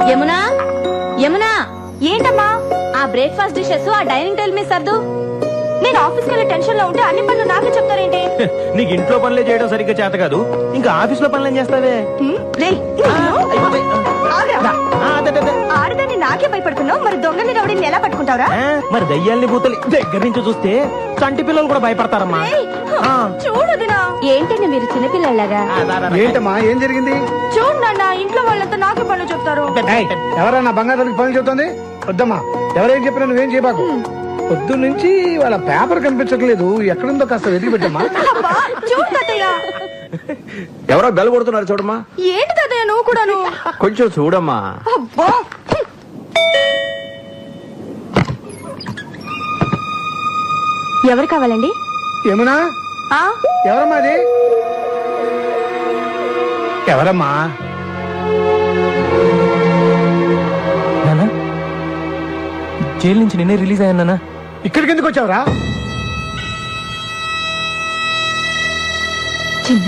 యమునా యమునా, ఏంటమ్మా ఆ breakfast dishes ఆ డైనింగ్ టేబుల్ మీద సర్దు. నేను ఆఫీస్కి వెళ్ళి టెన్షన్ లో ఉంటే అన్ని పనులు నాకే చెప్తారేంటి? నీకు ఇంట్లో పనులే చేయడం సరిగ్గా చేత కాదు, ఇంకా ఆఫీస్ లో పనులు ఏం చేస్తావే? ఆడదాన్ని నాకే భయపడుతున్నావు, మరి దొంగని రౌడీని ఎలా పట్టుకుంటావురా? మరి దయ్యాల్ని భూతల్ని దగ్గర నుంచి చూస్తే చంటి పిల్లలు కూడా భయపడతారమ్మా. చూడదునా, ఏంటండి మీరు చిన్నపిల్లలాగా? ఏంటమ్మా, ఏం జరిగింది? చూడు నాన్న, ఇంట్లో వాళ్ళంతా నాకే పనులు చెప్తారు. ఎవరన్నా బంగారానికి పనులు చెప్తుంది? వద్దమ్మా, ఎవరేం చెప్పినా నువ్వేం చేయబాకు. పొద్దు నుంచి వాళ్ళ పేపర్ కనిపించట్లేదు, ఎక్కడుందో కాస్త వెతికి పెట్టమ్మా. చూడు తాతయ్య, ఎవరో బెల్ కొడుతున్నారు చూడమ్మా. ఏంటి తాతయ్య నువ్వు కూడాను? కొంచెం చూడమ్మా. ఎవరు కావాలండి? ఏమన్నా ఎవరమ్మా అది? ఎవరమ్మా? జైలు నుంచి నిన్నే రిలీజ్ అయ్యానా? ఇక్కడికి ఎందుకు వచ్చావురా? చిన్న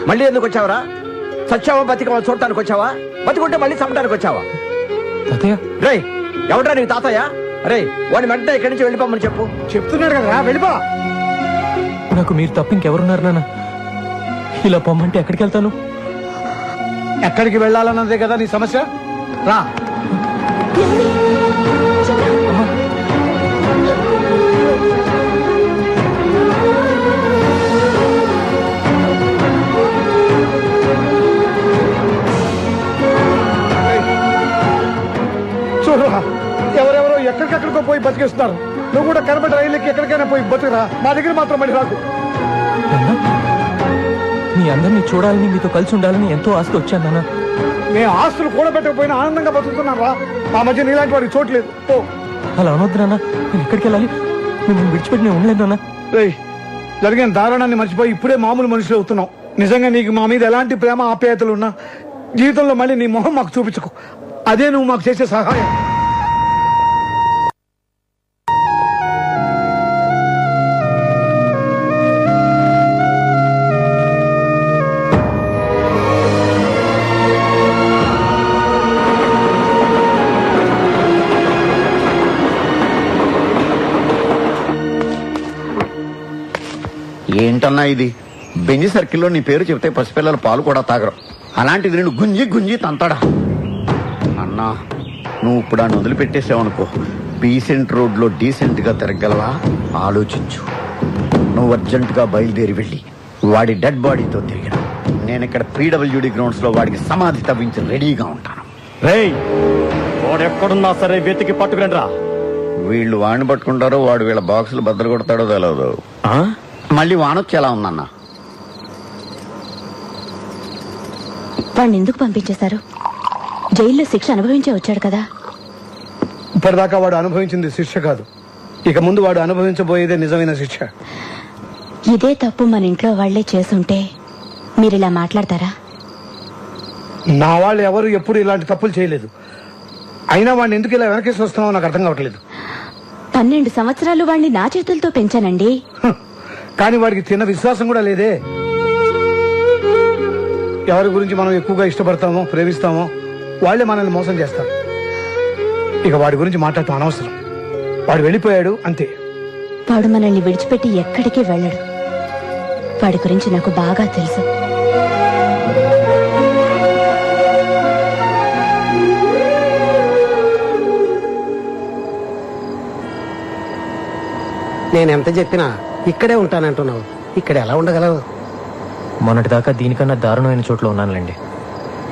మళ్ళీ ఎందుకు వచ్చావరా? సచ్చావా బతికవా చూడటానికి వచ్చావా? బతికుంటే మళ్ళీ చంపడానికి వచ్చావా? రే ఎవడ్రా నీకు తాతయ్య? అరే వాడిని వెంటనే ఇక్కడి నుంచి వెళ్ళిపోమని చెప్పు. చెప్తున్నాడు కదరా, వెళ్ళిపో. నాకు మీరు తప్ప ఇంకెవరున్నారు నాన్న? ఇలా పొమ్మంటే ఎక్కడికి వెళ్తాను? ఎక్కడికి వెళ్ళాలన్నదే కదా నీ సమస్య. రా. చూడరా, ఎవరెవరో ఎక్కడికెక్కడికో పోయి బతికేస్తున్నారు. నువ్వు కూడా కనబడి రైళ్ళకి ఎక్కడికైనా పోయి బతుకురా, మా దగ్గర మాత్రం మళ్ళీ రాకు. మీ అందరినీ చూడాలని, మీతో కలిసి ఉండాలని ఎంతో ఆశతో వచ్చాను నాన్న. నేను ఆస్తులు కూడా పెట్టకపోయినా ఆనందంగా బతుకుతున్నారా? ఆ మధ్య నీలాంటి వాడికి చోట్లేదు. ఓ అలా అనొద్దు నాన్న, నేను ఎక్కడికి వెళ్ళాలి? మిమ్మల్ని విడిచిపెట్టి నేను ఉండలేదు నాన్న. జరిగిన దారుణాన్ని మర్చిపోయి ఇప్పుడే మామూలు మనుషులు అవుతున్నావు. నిజంగా నీకు మా మీద ఎలాంటి ప్రేమ ఆప్యాయతలు ఉన్నా జీవితంలో మళ్ళీ నీ మొహం మాకు చూపించుకో. అదే నువ్వు మాకు చేసే సహాయం. ఏంటన్నా ఇది? బెంజి సర్కిల్లో నీ పేరు చెప్తే పసిపిల్లల పాలు కూడా తాగరు, అలాంటిది నేను గుంజి గుంజి తంతాడా? అన్నా, నువ్వు ఇప్పుడు ఆ వదిలిపెట్టేసావనుకో, డీసెంట్ రోడ్లో డీసెంట్ గా తిరగలవా? ఆలోచించు. నువ్వు అర్జెంట్ గా బయలుదేరి వెళ్ళి వాడి డెడ్ బాడీతో తిరిగిన, నేను ఇక్కడ PWD గ్రౌండ్స్ లో వాడికి సమాధి తవ్వించి రెడీగా ఉంటాను. రేయ్, వాడు ఎక్కడున్నా సరే వెతికి పట్టుకురండి రా. వీళ్ళు వాడిని పట్టుకుంటారో వాడు వీళ్ళ బాక్సులు బద్దలు కొడతాడో తెలియదు. మళ్ళీ వానొచ్చి ఎలా ఉందన్నా? వాడిని ఎందుకు పంపించేశారు? జైల్లో శిక్ష అనుభవించే వచ్చాడు కదా. ఇప్పటిదాకా వాడు అనుభవించింది శిక్ష కాదు, ఇక ముందు వాడు అనుభవించబోయేదే నిజమైన శిక్ష. ఇదే తప్పు మన ఇంట్లో వాళ్లే చేసుంటే మీరిలా మాట్లాడతారా? నా వాళ్ళు ఎవరు ఎప్పుడు ఇలాంటి తప్పులు చేయలేదు. అయినా వాడిని ఎందుకు ఇలా వెనకేసి వస్తున్నావో నాకు అర్థం కావట్లేదు. 12 సంవత్సరాలు వాడిని నా చేతులతో పెంచానండి. కానీ వాడికి చిన్న విశ్వాసం కూడా లేదే. ఎవరి గురించి మనం ఎక్కువగా ఇష్టపడతామో ప్రేమిస్తామో వాళ్లే మనల్ని మోసం చేస్తారు. ఇక వాడి గురించి మాట్లాడటం అనవసరం. వాడు వెళ్ళిపోయాడు అంతే. వాడు మనల్ని విడిచిపెట్టి ఎక్కడికి వెళ్ళడు. వాడి గురించి నాకు బాగా తెలుసు. నేనెంత చెప్పినా ఇక్కడే ఉంటానంటున్నావు, ఇక్కడ ఎలా ఉండగలవు? మొన్నటిదాకా దీనికన్నా దారుణమైన చోట్ల ఉన్నానులేండి.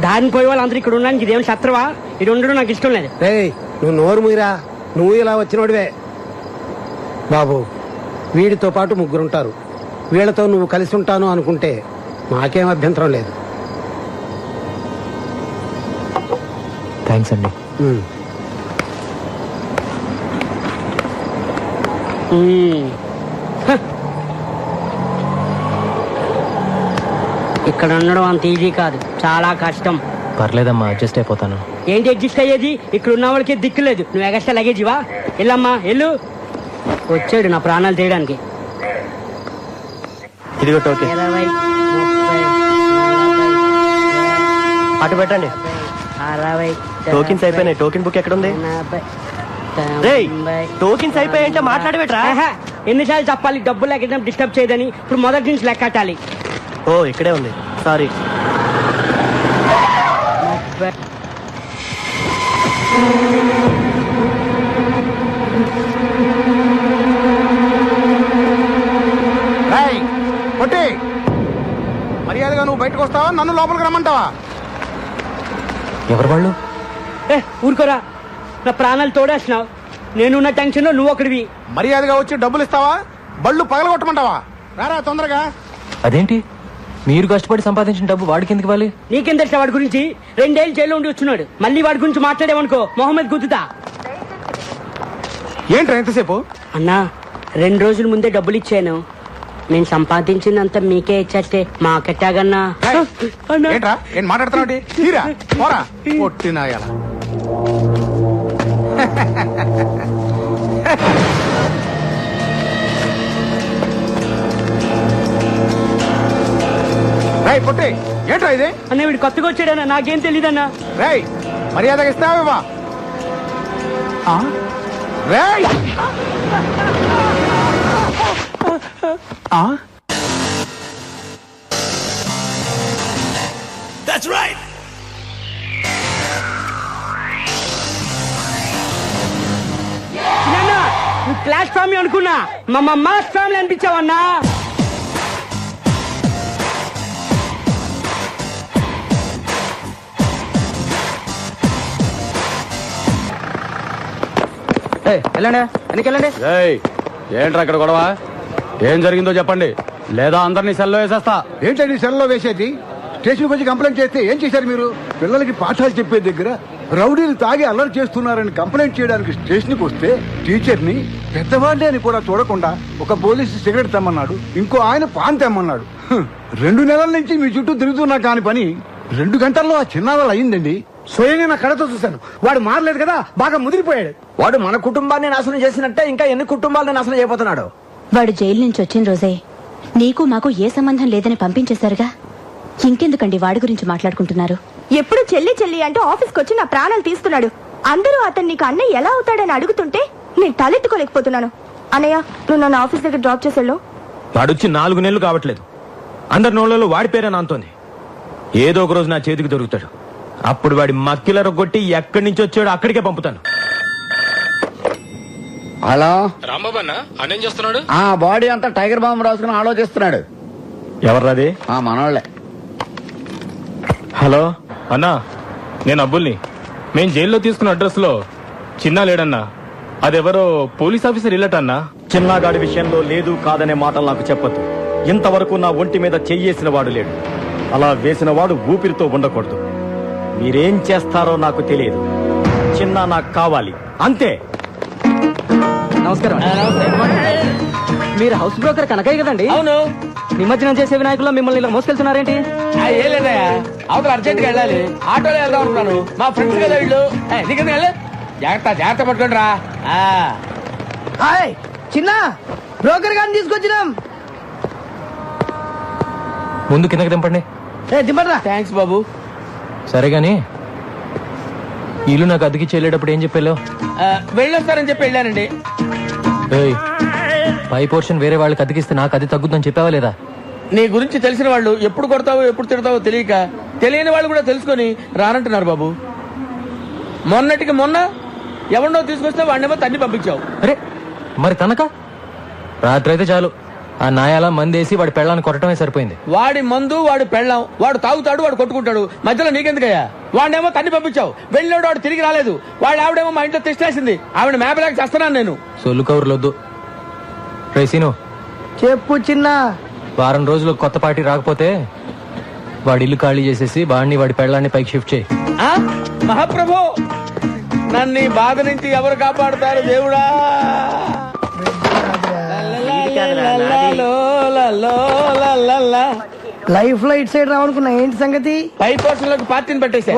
దారిని పోయే వాళ్ళందరూ ఇక్కడ ఉండడానికి ఇదేం శత్రువా? ఇది ఉండడం నాకు ఇష్టం లేదు. నువ్వు నోరు మూయరా, నువ్వు ఇలా వచ్చినోడివే. బాబు, వీడితో పాటు 3 ఉంటారు. వీళ్లతో నువ్వు కలిసి ఉంటాను అనుకుంటే నాకేం అభ్యంతరం లేదు. థ్యాంక్స్ అండి. ఇక్కడ ఉండడం అంత ఈజీ కాదు, చాలా కష్టం. పర్లేదమ్మా, అడ్జస్ట్ అయిపోతాను. ఏంటి అడ్జస్ట్ అయ్యేది? ఇక్కడ ఉన్న వాళ్ళకి దిక్కు లేదు, నువ్వు ఎగస్ట్రా లగేజివా? వెళ్ళమ్మా వెళ్ళు. వచ్చాడు నా ప్రాణాలు తీయడానికి. ఇదిగో టోకెన్. 20, 30, 40, అటు పెట్టండి. 60 టోకెన్స్ అయిపోయినాయి. టోకెన్ బుక్ ఎక్కడ ఉంది? 80 రేయ్, టోకెన్స్ అయిపోయాయంటే మాట్లాడబెట్రా. ఆహా, ఎన్నిసార్లు చెప్పాలి డబ్బులు లెక్కడం డిస్టర్బ్ చేయదని. ఇప్పుడు మొదటి నుంచి లెక్కటాలి. ఓ ఇక్కడే ఉంది, సారీ. కొట్టి మర్యాదగా నువ్వు బయటకు వస్తావా, నన్ను లోపలికి రమ్మంటావా? ఎవరు వాళ్ళు? ఊరుకోరా, నా ప్రాణాలు తోడేస్తున్నావు. నేనున్న టెన్షన్ లో నువ్వు ఒకడివి. మర్యాదగా వచ్చి డబ్బులు ఇస్తావా, బళ్ళు పగలగొట్టమంటావా? రారా తొందరగా. అదేంటి, మీరు కష్టపడి సంపాదించిన డబ్బు వాడికి ఎందుకు ఇవ్వాలి? నీకేం తెలుసా వాడి గురించి? 2 ఏళ్ళు జైల్లో ఉండి వచ్చున్నాడు. మళ్ళీ వాడి గురించి మాట్లాడేవనుకో మొహమ్మద్ గుద్దుతా. ఏంట్రా ఎంతసేపు? అన్నా, 2 రోజుల ముందే డబ్బులు ఇచ్చాను. నేను సంపాదించిందంతా మీకే ఇచ్చే మాకెట్టాగన్నా. ఏంట్రా ఏం మాట్లాడుతున్నావు? తీరా పోరా కొట్టినాయాల. రై పొట్టి, ఏంట్రా ఇది? అన్న వీడు కొత్తగా వచ్చాడన్నా, నాకేం తెలీదన్నా. రై మర్యాదగా ఇస్తావా? రేయ్ చిన్నన్నా, నువ్వు క్లాస్ ఫ్యామిలీ అనుకున్నా, మా మాస్ ఫ్యామిలీ అనిపించావన్నా. వెళ్ళండి, వెనకెళ్ళండి. ఏంట్రా ఇక్కడ గొడవ? ఏం జరిగిందో చెప్పండి, లేదా అందరినీ సెల్లో వేసేస్తా. ఏంటండి సెల్లో వేసేది? స్టేషన్కి వచ్చి కంప్లైంట్ చేస్తే ఏం చేశారు మీరు? పిల్లలకి పాఠాలు చెప్పే దగ్గర రౌడీలు తాగి అల్లరి చేస్తున్నారని కంప్లైంట్ చేయడానికి స్టేషన్కి వస్తే టీచర్ని పెద్దవాళ్ళే అని కూడా చూడకుండా ఒక పోలీసు సిగరెట్ తెమ్మన్నాడు, ఇంకో ఆయన పాన్ తెమ్మన్నాడు. 2 నెలల నుంచి మీ చుట్టూ తిరుగుతున్నా కాని పని 2 గంటల్లో ఆ చిన్నావాళ్ళు అయిందండి. స్వయంగా నా కళ్ళతో చూశాను. వాడు మారలేదు కదా, బాగా ముదిరిపోయాడు. వాడు మన కుటుంబాన్ని నాశనం చేసినట్టే ఇంకా ఎన్ని కుటుంబాలను నాశనం చేయబోతున్నాడు. వాడు జైలు నుంచి వచ్చిన రోజే నీకు మాకు ఏ సంబంధం లేదని పంపించేశారుగా. ఇంకెందుకండి వాడి గురించి మాట్లాడుకుంటున్నారు? ఎప్పుడు చెల్లి చెల్లి అంటూ ఆఫీస్కి వచ్చి నా ప్రాణాలు తీస్తున్నాడు. అందరూ అతను నీకు అన్నయ్య ఎలా అవుతాడని అడుగుతుంటే నేను తలెత్తుకోలేకపోతున్నాను. అన్నయ్య, నువ్వు నన్ను ఆఫీస్ దగ్గర డ్రాప్ చేసేళ్ళు. వాడొచ్చి 4 నెలలు కావట్లేదు. అందరి నోళ్ళలో వాడి పేరే నాంతోంది. ఏదో ఒక రోజు నా చేతికి దొరుకుతాడు. అప్పుడు వాడి మక్కిల రొగ్గొట్టి ఎక్కడి నుంచి వచ్చాడో అక్కడికే పంపుతాను. హలో రాంబాబు అన్న, అన్నేం చేస్తున్నాడు? ఆ బాడీ అంతా టైగర్ బాంబు రాసుకుని ఆలోచిస్తున్నాడు. ఎవర్రాది? మనోళ్లే. హలో అన్నా, నేను అబ్బుల్ని. మేం జైల్లో తీసుకున్న అడ్రస్ లో చిన్నా లేడన్నా. అదెవరో పోలీస్ ఆఫీసర్ ఇల్లటన్నా. చిన్నగాడి విషయంలో లేదు కాదనే మాటలు నాకు చెప్పొద్దు. ఇంతవరకు నా ఒంటి మీద చెయ్యేసిన వాడు లేడు. అలా వేసిన వాడు ఊపిరితో ఉండకూడదు. మీరేం చేస్తారో నాకు తెలియదు. చిన్న నాకు కావాలి, అంతే. నమస్కారం. మీరు హౌస్ బ్రోకర్ కనకయ్య కదండి? అవును. నిమజ్జనం చేసే వినాయకుల్లో మిమ్మల్ని ఇలా మోసుకెళ్తున్నారేంటి? ఏం లేదయ్యా, అవతల అర్జెంట్ గా వెళ్ళాలి. ఆటోలో వెళ్దాం అనుకున్నాను. మా ఫ్రెండ్స్ కదా వీళ్ళు. దిగదు వెళ్ళు. జాగ్రత్త పట్టుకోండి రా. చిన్న బ్రోకర్ గారిని తీసుకొచ్చినాం. ముందు కిందకి దింపండి. దింపరా. థ్యాంక్స్ బాబు. సరే గాని ఇల్లు నాకు అద్దెకి చెల్లేటప్పుడు ఏం చెప్పాలో? వెళ్ళొస్తారని చెప్పి వెళ్ళానండి. పై పోర్షన్ వేరే వాళ్ళకి అద్దెకిస్తే నాకు అది తగ్గుద్దని చెప్పావా లేదా? నీ గురించి తెలిసిన వాళ్ళు ఎప్పుడు కొడతావో ఎప్పుడు తిడతావో తెలియక, తెలియని వాళ్ళు కూడా తెలుసుకొని రానంటున్నారు బాబు. మొన్నటికి మొన్న ఎవరినో తీసుకొస్తే వాడినేమో తన్ని పంపించావు. అరే మరి తనక రాత్రి అయితే చాలు, ఆ నాయాల మందేసి వాడి పెళ్ళాన్ని కొట్టడమే సరిపోయింది. వాడి మందు, వాడు పెళ్ళాం, వాడు తాగుతాడు, వాడు కొట్టుకుంటాడు. మధ్యలో నీకెందుకయ్యా? వాడినేమో తన్ని పంపించావు. వెళ్ళినాడు, వాడు తిరిగి రాలేదు. వాడు ఆవిడేమో మా ఇంట్లో తెచ్చేసింది. ఆవిడ మేపలేక చేస్తున్నాను నేను. సొల్లు కౌరులొద్దు. రేసీను చెప్పు చిన్న. వారం రోజులు కొత్త పార్టీ రాకపోతే వాడి ఇల్లు ఖాళీ చేసేసి వాడిని వాడి పెళ్ళాన్ని పైకి షిఫ్ట్ చేయి. మహాప్రభు, నన్ను ఈ బాధ నుంచి ఎవరు కాపాడుతారు దేవుడా? లైఫ్ లో ఇటు సైడ్ రావనుకున్నా, ఏంటి సంగతి? పై పోర్షన్ లోకి పార్టీని పెట్టేసా.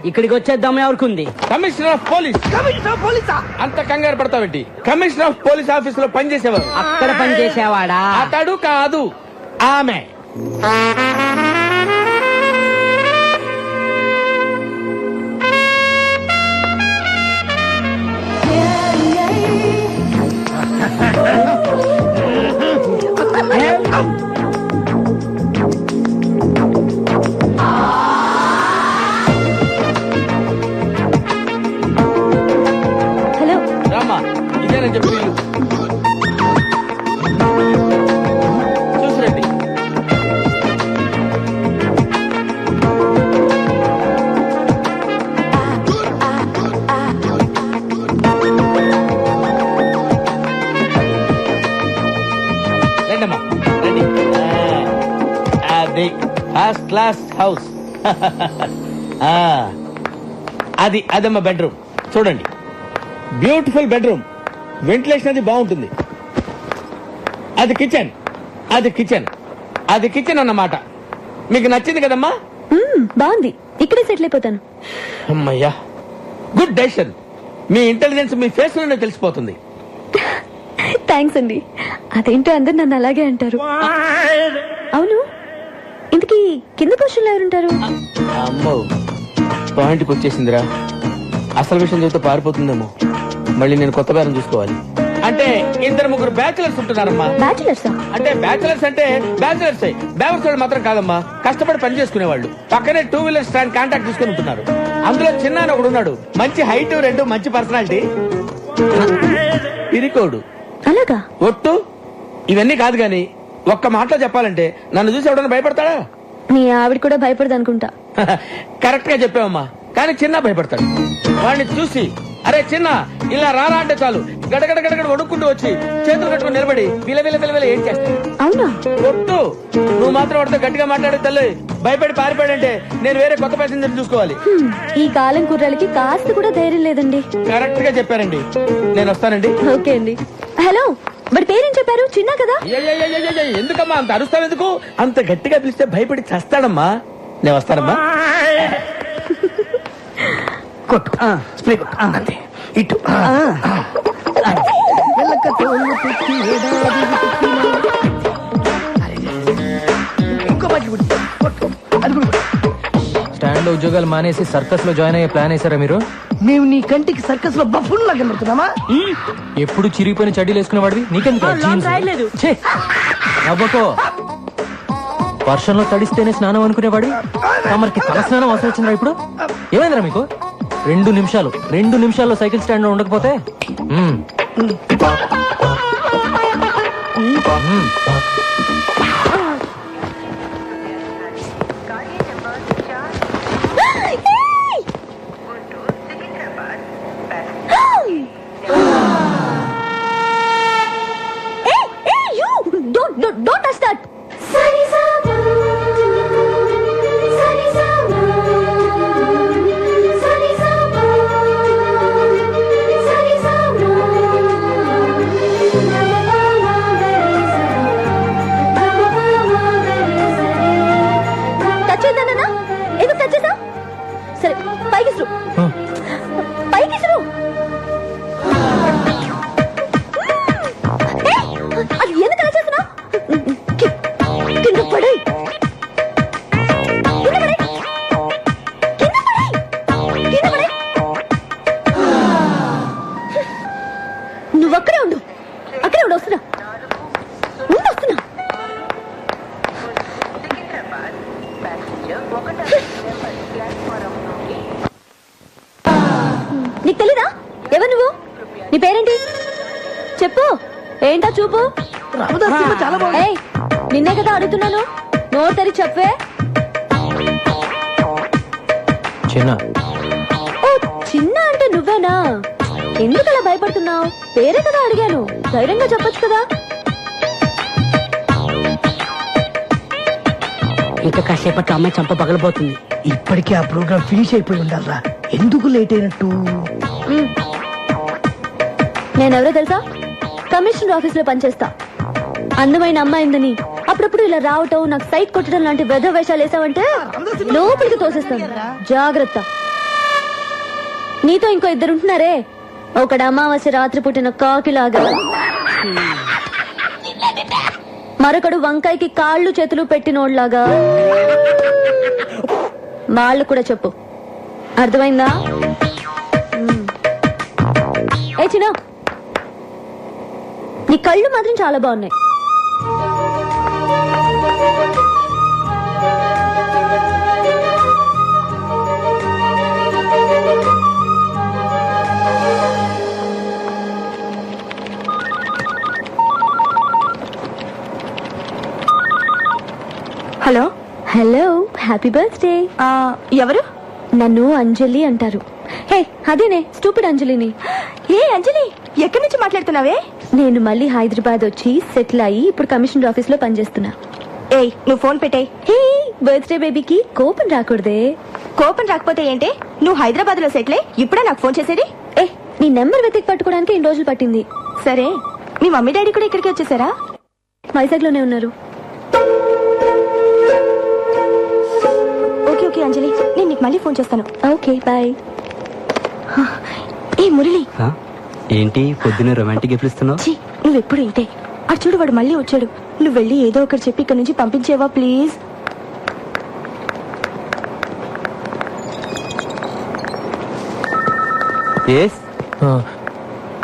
ఇక్కడికి వచ్చేద్దాం ఎవరికి? Commissioner of police. కమిషనర్ పోలీసా? అంత కంగారు పడతావేంటి? కమిషనర్ ఆఫ్ పోలీస్ ఆఫీస్ లో పనిచేసేవారు. అక్కడ పనిచేసేవాడా? అతడు కాదు, ఆమె. First class house. అదమ్మా బెడ్రూమ్. చూడండి, బ్యూటిఫుల్ బెడ్రూమ్. వెంటిలేషన్ అది బాగుంటుంది. అది కిచెన్, అది కిచెన్, అది కిచెన్ అన్నమాట. మీకు నచ్చింది కదమ్మా? బాగుంది, ఇక్కడే సెటిల్ అయిపోతాను. అమ్మయ్యా, గుడ్ డెసిషన్. మీ ఇంటెలిజెన్స్ మీ ఫేస్ లోనే తెలిసిపోతుంది. థ్యాంక్స్ అండి. అదేంటో అందరు నన్ను అలాగే అంటారు. అవును, ఇంతకీ కింద పోర్షన్లో ఎవరుంటారు? అమ్మో, పాయింట్కి వచ్చేసిందిరా. అసలు విషయం చెబితే పారిపోతుందేమో. మళ్ళీ నేను కొత్త బేరం చూసుకోవాలి. అంటే 2-3 బ్యాచులర్స్ ఉంటున్నారమ్మా. బ్యాచులర్సా? అంటే బ్యాచులర్స్ బ్యావర్స్ వాళ్ళు మాత్రం కాదమ్మా, కష్టపడి పని చేసుకునే వాళ్ళు. పక్కనే 2 వీలర్ స్టాండ్ కాంటాక్ట్ తీసుకుని ఉంటున్నారు. అందులో చిన్న అని ఒకడు ఉన్నాడు. మంచి హైట్, 2 మంచి పర్సనాలిటీ, పిరికోడు. అలాగా? ఒట్టు. ఇవన్నీ కాదు గాని ఒక్క మాటలో చెప్పాలంటే నన్ను చూసి ఎవడన్నా భయపడతాడా? మీ ఆవిడ కూడా భయపడదు అనుకుంటా. కరెక్ట్ గా చెప్పావమ్మా. కానీ చిన్న భయపడతాడు. వాడిని చూసి అరే చిన్న ఇలా రారా అంటే చాలు గడగడ గడగడ వణుక్కుంటూ వచ్చి చేతులు కట్టుకుని నిలబడి విలవిల ఏం చేస్తాడు. అవునా? ఒట్టు. నువ్వు మాత్రం వాడితో గట్టిగా మాట్లాడే తల్లి భయపడి పారిపోయాడంటే నేను వేరే కొత్త ప్యాసింజర్ చూసుకోవాలి. ఈ కాలం కుర్రాలకి కాస్త కూడా ధైర్యం లేదండి. కరెక్ట్ గా చెప్పారండి. నేను వస్తానండి. ఓకే అండి. హలో, మరి పేరేం చెప్పారు? చిన్న కదా? ఎందుకమ్మా అంత అరుస్తావు? ఎందుకు అంత గట్టిగా పిలిస్తే భయపడి చస్తాడమ్మా. నేను వస్తానమ్మా. కొట్టు, స్ప్రే కొట్టు. అంతే. ఇటు స్టాండ్ లో ఉద్యోగాలు మానేసి సర్కస్ లో జాయిన్ అయ్యే ప్లాన్ వేసారా మీరు? మేము నీ కంటికి సర్కస్ లో బఫూన్ లాగా కనబడుతున్నామా? ఎప్పుడు చిరిగిపోయిన చడ్డీలు వేసుకునేవాడివి, నీకెందుకు? అవ్వకో, వర్షంలో తడిస్తేనే స్నానం అనుకునేవాడి తమరికి తల స్నానం అవసరం వచ్చిందా ఇప్పుడు? ఏమైందిరా మీకు? 2 నిమిషాల్లో సైకిల్ స్టాండ్ లో ఉండకపోతే Don't touch that. సరే, పైకి అది ఎందుకు అలా చేస్తున్నావు? కింద పడి నువ్వు అక్కడే ఉండు. వస్తున్నా. నీకు తెలీదా? ఎవరు నువ్వు? నీ పేరేంటి చెప్పు. ఏంటా చూపు? ఏయ్, నిన్నే కదా అడుగుతున్నాను. నోరు తెరి చెప్పే. చిన్న. ఓ, చిన్న అంటే నువ్వేనా? ఎందుకు అలా భయపడుతున్నావు? పేరే కదా అడిగాను, ధైర్యంగా చెప్పొచ్చు కదా. ఇంకా కాసేపట్లో అమ్మాయి చంప పగలబోతుంది. ఇప్పటికే ఆ ప్రోగ్రామ్ ఫినిష్ అయిపోయి ఉండాలరా. ఎందుకు లేట్ అయినట్టు? నేనెవరో తెలుసా? కమిషనర్ ఆఫీస్ లో పనిచేస్తా. అందమైన అమ్మాయిందని అప్పుడప్పుడు ఇలా రావటం, నాకు సైట్ కొట్టడం లాంటి వెధ వేషాలు వేసావంటే లోపలికి తోసేస్తాను. జాగ్రత్త. నీతో ఇంకో 2 ఉంటున్నారే, ఒకడు అమావాస్య రాత్రి పుట్టిన కాకిలాగా, మరొకడు వంకాయకి కాళ్ళు చేతులు పెట్టినోడ్లాగా. వాళ్ళు కూడా చెప్పు, అర్థమైందా? ఏ చిన్న, నీ కళ్ళు మాత్రం చాలా బాగున్నాయి. హలో. Hello, happy birthday. ఎవరు? నన్ను అంజలి అంటారు. హే, అదేనే స్టూపిడ్ అంజలిని. ఏ అంజలి, ఎక్కడి నుంచి మాట్లాడుతున్నావే? నేను మళ్ళీ హైదరాబాద్ వచ్చి సెటిల్ అయ్యి ఇప్పుడు కమిషనర్ ఆఫీస్ లో పనిచేస్తున్నా. ఏయ్, నువ్వు ఫోన్ పెట్టేయ్. హే, బర్త్డే బేబీకి కోపం రాకూడదే. కోపం రాకపోతే ఏంటే, నువ్వు హైదరాబాద్ లో సెటిలే ఇప్పుడే నాకు ఫోన్ చేసేది. నీ నెంబర్ వెతికి పట్టుకోవడానికి ఇన్ని రోజులు పట్టింది. సరే, మీ మమ్మీ డాడీ కూడా ఇక్కడికి వచ్చేసారా? వైజాగ్ లోనే ఉన్నారు. ఓకే ఓకే అంజలి, నేను నీకు మళ్ళీ ఫోన్ చేస్తాను. Okay bye. ఏ మురళి, ఏంటి పొద్దున్న రొమాంటిక్ గిఫ్ట్ ఇస్తున్నావు? నువ్వెప్పుడు ఇంతే. అటు చూడు, వాడు మళ్ళీ వచ్చాడు. నువ్వు వెళ్ళి ఏదో ఒకటి చెప్పి ఇక్కడ నుంచి పంపించేవా ప్లీజ్?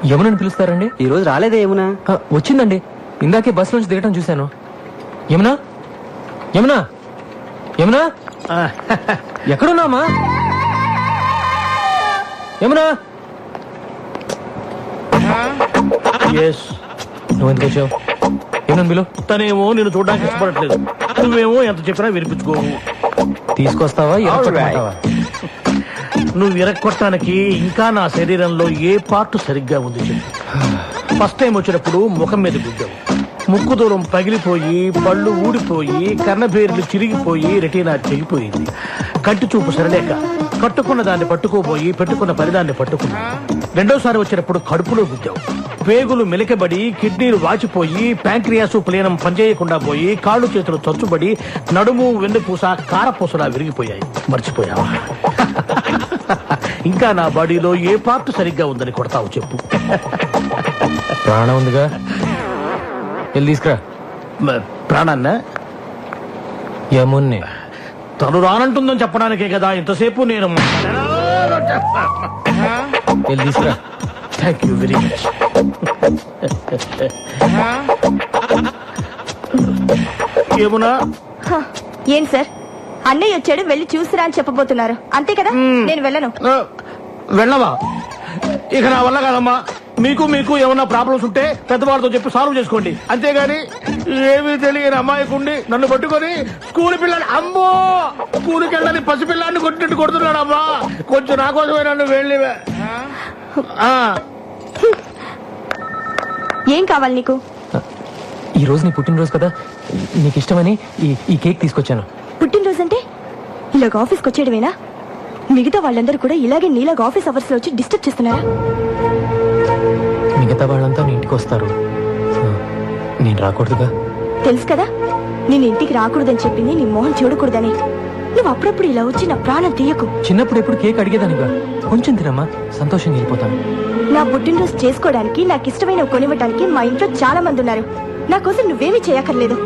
యమునని పిలుస్తారండి? ఈ రోజు రాలేదే యమునా? వచ్చిందండి, ఇందాకే బస్ నుంచి దిగటం చూశాను. యమునా, యమునా, యమునా, ఎక్కడున్నామా? యమునా, నువ్వు ఎందుకు వచ్చావు? ఏమన్నా బిలు? తనేమో నేను చూడడానికి ఇష్టపడట్లేదు, నువ్వేమో ఎంత చెప్పినా వినిపించుకోవు. తీసుకొస్తావా ఎరగొట్టమంటావా? నువ్వు విరక్కొట్టడానికి ఇంకా నా శరీరంలో ఏ పార్ట్ సరిగ్గా ఉంది చెప్పు. ఫస్ట్ టైం వచ్చినప్పుడు ముఖం మీద గుద్దావు, ముక్కు దూరం పగిలిపోయి పళ్ళు ఊడిపోయి కర్ణభేరులు చిరిగిపోయి రెటీనా చెగిపోయింది. కంటి చూపు సరలేక కట్టుకున్న దాన్ని పట్టుకోపోయి పెట్టుకున్న పరిదాన్ని పట్టుకున్నా. రెండోసారి వచ్చినప్పుడు కడుపులో గుద్దావు, పేగులు మెలికబడి కిడ్నీలు వాచిపోయి ప్యాంక్రియాసు ప్లీనం పనిచేయకుండా పోయి కాళ్ళు చేతులు చచ్చుబడి నడుము వెన్నుపూస కారపూసలా విరిగిపోయాయి. మర్చిపోయావా? ఇంకా నా బాడీలో ఏ పార్ట్ సరిగ్గా ఉందని కొడతావు చెప్పు. ప్రాణం ఉందిగా, వెళ్ళి తీసుకురా. ప్రాణాన్న యమున్ని తను రానంటుందని చెప్పడానికే కదా ఇంతసేపు నేను. వెళ్ళి తీసుకురా. Thank you very much. ఏమునా? ఏం సార్, అన్నయ్య వచ్చాడు, వెళ్ళి చూసిరా అని చెప్పబోతున్నారు అంతే కదా? నేను వెళ్ళను. వెళ్ళవా? ఇక నా వల్ల కాదమ్మా. మీకు మీకు ఏమన్నా ప్రాబ్లమ్స్ ఉంటే పెద్దవాళ్ళతో చెప్పి సాల్వ్ చేసుకోండి, అంతేగాని ఏమీ తెలియని అమ్మాయికుండి నన్ను పట్టుకొని స్కూల్ పిల్లలు అమ్మో స్కూల్కి వెళ్ళని పసిపిల్లాన్ని కొట్టినట్టు కొడుతున్నాడు అమ్మా. కొంచెం నా కోసమే నన్ను వెళ్ళివే. ఏం కావాలి నీకు? ఈ రోజు నీ పుట్టినరోజు కదా, నీకు ఇష్టమని ఈ కేక్ తీసుకొచ్చాను. పుట్టినరోజు అంటే ఇలాగ ఆఫీస్కి వచ్చేయడమేనా? మిగతా వాళ్ళందరూ కూడా ఇలాగే నీలాగా ఆఫీస్ అవర్స్ లో వచ్చి డిస్టర్బ్ చేస్తున్నారా? మిగతా వాళ్ళంతా నీ ఇంటికి వస్తారు, నేను రాకూడదుగా? తెలుసు కదా, నేను ఇంటికి రాకూడదని చెప్పింది నీ మొహం చూడకూడదని. నువ్వు అప్పుడప్పుడు ఇలా వచ్చి నా ప్రాణం తీయకు. చిన్నప్పుడు ఎప్పుడు కేక్ అడిగేదానిగా, కొంచెం తినమ్మా, సంతోషంగా వెళ్ళిపోతాను. నా పుట్టినరోజు చేసుకోవడానికి, నాకు ఇష్టమైన కొనివ్వడానికి మా ఇంట్లో చాలా మంది ఉన్నారు. నా కోసం నువ్వేమీ చేయక్కర్లేదు.